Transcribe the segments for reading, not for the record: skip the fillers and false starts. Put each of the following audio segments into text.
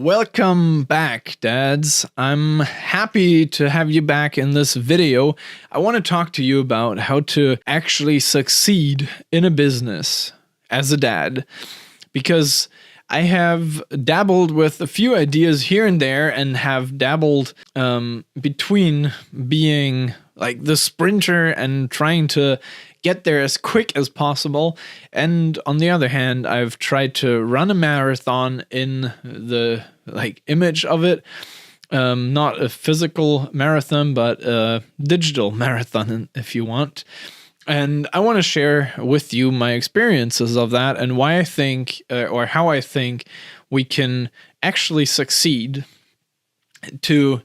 Welcome back, dads. I'm happy to have you back in this video. I want to talk to you about how to actually succeed in a business as a dad, because I have dabbled with a few ideas here and there and have dabbled between being like the sprinter and trying to get there as quick as possible, and on the other hand, I've tried to run a marathon in the image of it, not a physical marathon, but a digital marathon, if you want. And I want to share with you my experiences of that and why I think, or how I think we can actually succeed to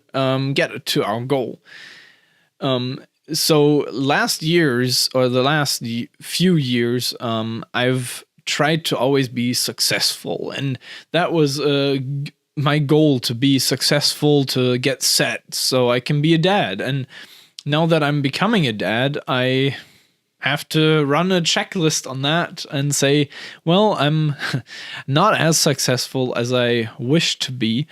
get to our goal. So last year's, or the last few years, I've tried to always be successful, and that was my goal, to be successful, to get set so I can be a dad. And now that I'm becoming a dad, I have to run a checklist on that and say, well, I'm not as successful as I wish to be,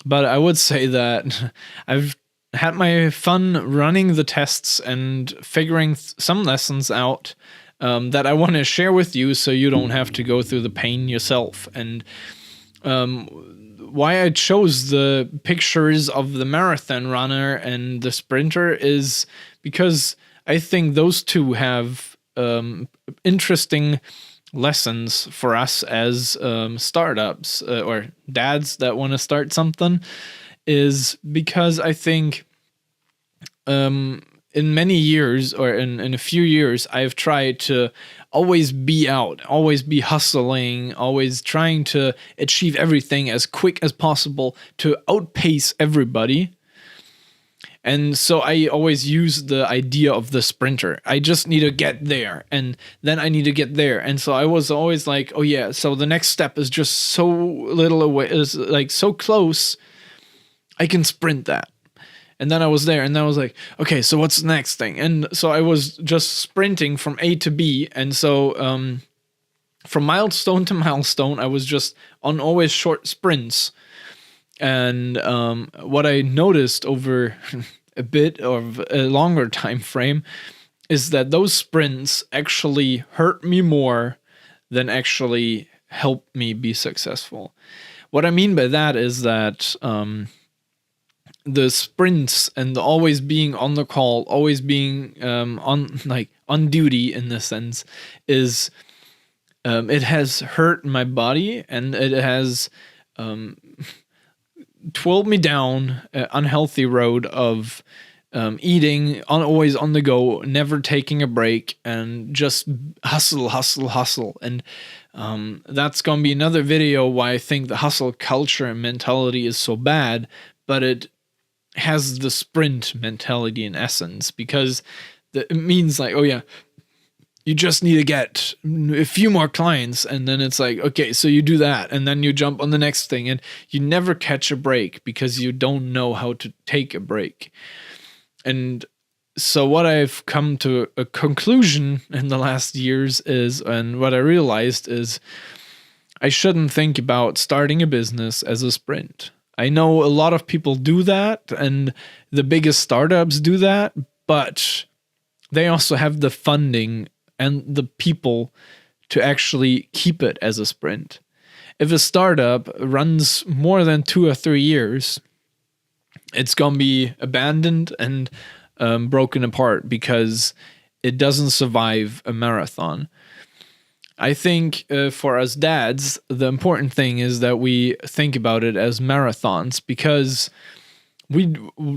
but I would say that I've had my fun running the tests and figuring some lessons out that I want to share with you, so you don't have to go through the pain yourself. And why I chose the pictures of the marathon runner and the sprinter is because I think those two have interesting lessons for us as startups or dads that want to start something. Is because I think in many years, or in a few years, I've tried to always be out, always be hustling, always trying to achieve everything as quick as possible to outpace everybody. And so I always use the idea of the sprinter. I just need to get there, and then I need to get there. And so I was always like, oh yeah, so the next step is just so little away, is like so close, I can sprint that. And then I was there, and then I was like, okay, so what's the next thing? And so I was just sprinting from A to B. And so from milestone to milestone, I was just on always short sprints. And what I noticed over a bit of a longer time frame is that those sprints actually hurt me more than actually help me be successful. What I mean by that is that the sprints and the always being on the call, always being on duty in this sense, is it has hurt my body, and it has twirled me down an unhealthy road of eating, always on the go, never taking a break, and just hustle. And that's going to be another video why I think the hustle culture and mentality is so bad, but it has the sprint mentality in essence, because it means like, oh yeah, you just need to get a few more clients, and then it's like, okay, so you do that, and then you jump on the next thing, and you never catch a break because you don't know how to take a break. And so what I've come to a conclusion in the last years is, and what I realized is, I shouldn't think about starting a business as a sprint. I know a lot of people do that, and the biggest startups do that, but they also have the funding and the people to actually keep it as a sprint. If a startup runs more than 2 or 3 years, it's going to be abandoned and broken apart because it doesn't survive a marathon. I think for us dads, the important thing is that we think about it as marathons, because we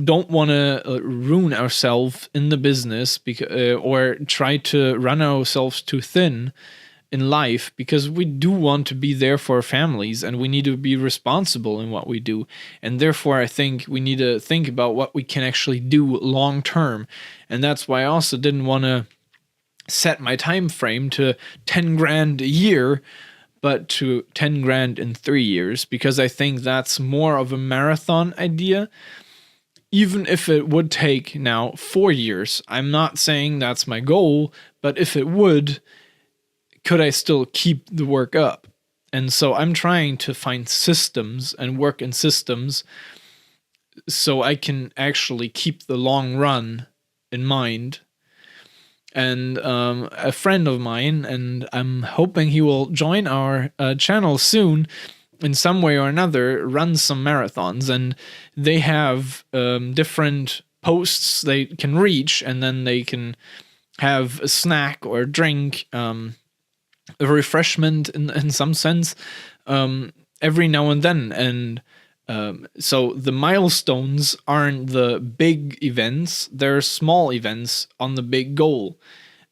don't want to ruin ourselves in the business or try to run ourselves too thin in life, because we do want to be there for our families, and we need to be responsible in what we do. And therefore, I think we need to think about what we can actually do long term. And that's why I also didn't want to set my time frame to 10 grand a year, but to 10 grand in 3 years, because I think that's more of a marathon idea. Even if it would take now 4 years, I'm not saying that's my goal, but if it would, could I still keep the work up? And so I'm trying to find systems and work in systems so I can actually keep the long run in mind. And a friend of mine, and I'm hoping he will join our channel soon in some way or another, runs some marathons, and they have different posts they can reach, and then they can have a snack or drink, a refreshment in some sense, every now and then. And so the milestones aren't the big events, they're small events on the big goal.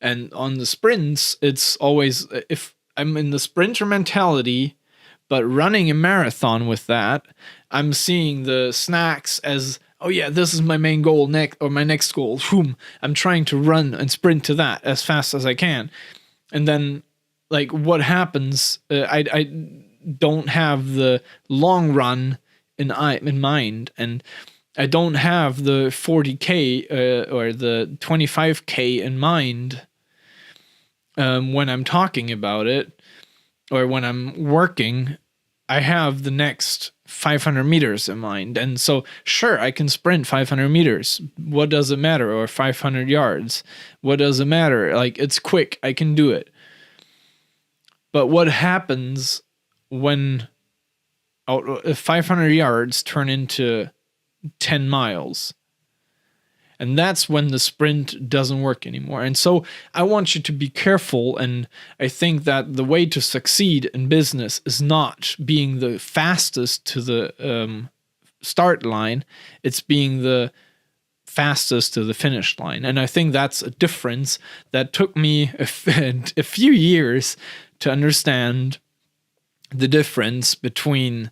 And on the sprints, it's always, if I'm in the sprinter mentality, but running a marathon with that, I'm seeing the snacks as, oh yeah, this is my main goal my next goal. Boom. I'm trying to run and sprint to that as fast as I can. And then, like, what happens, I don't have the long run in mind, and I don't have the 40K or the 25K in mind when I'm talking about it, or when I'm working. I have the next 500 meters in mind. And so, sure, I can sprint 500 meters. What does it matter? Or 500 yards. What does it matter? Like, it's quick. I can do it. But what happens when 500 yards turn into 10 miles? And that's when the sprint doesn't work anymore. And so I want you to be careful. And I think that the way to succeed in business is not being the fastest to the start line. It's being the fastest to the finish line. And I think that's a difference that took me a few years to understand the difference between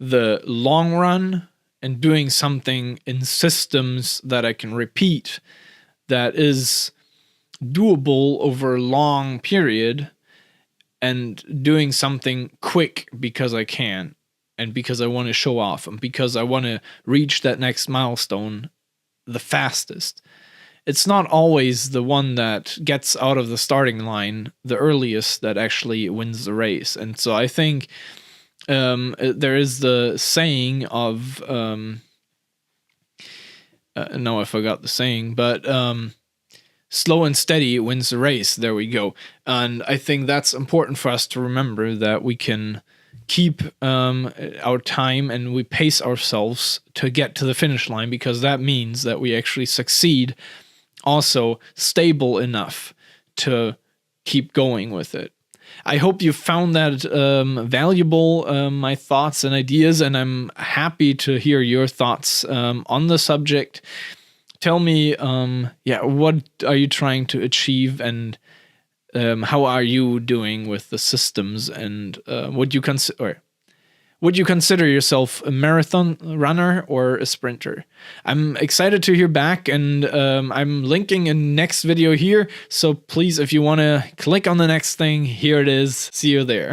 the long run and doing something in systems that I can repeat, that is doable over a long period, and doing something quick because I can, and because I want to show off, and because I want to reach that next milestone the fastest. It's not always the one that gets out of the starting line the earliest that actually wins the race. And so I think there is the saying of, no, I forgot the saying, but slow and steady wins the race. There we go. And I think that's important for us to remember, that we can keep our time and we pace ourselves to get to the finish line, because that means that we actually succeed, also stable enough to keep going with it. I hope you found that valuable, my thoughts and ideas, and I'm happy to hear your thoughts on the subject. Tell me, what are you trying to achieve, and how are you doing with the systems, and would you consider yourself a marathon runner or a sprinter? I'm excited to hear back, and I'm linking in next video here. So please, if you want to click on the next thing, here it is. See you there.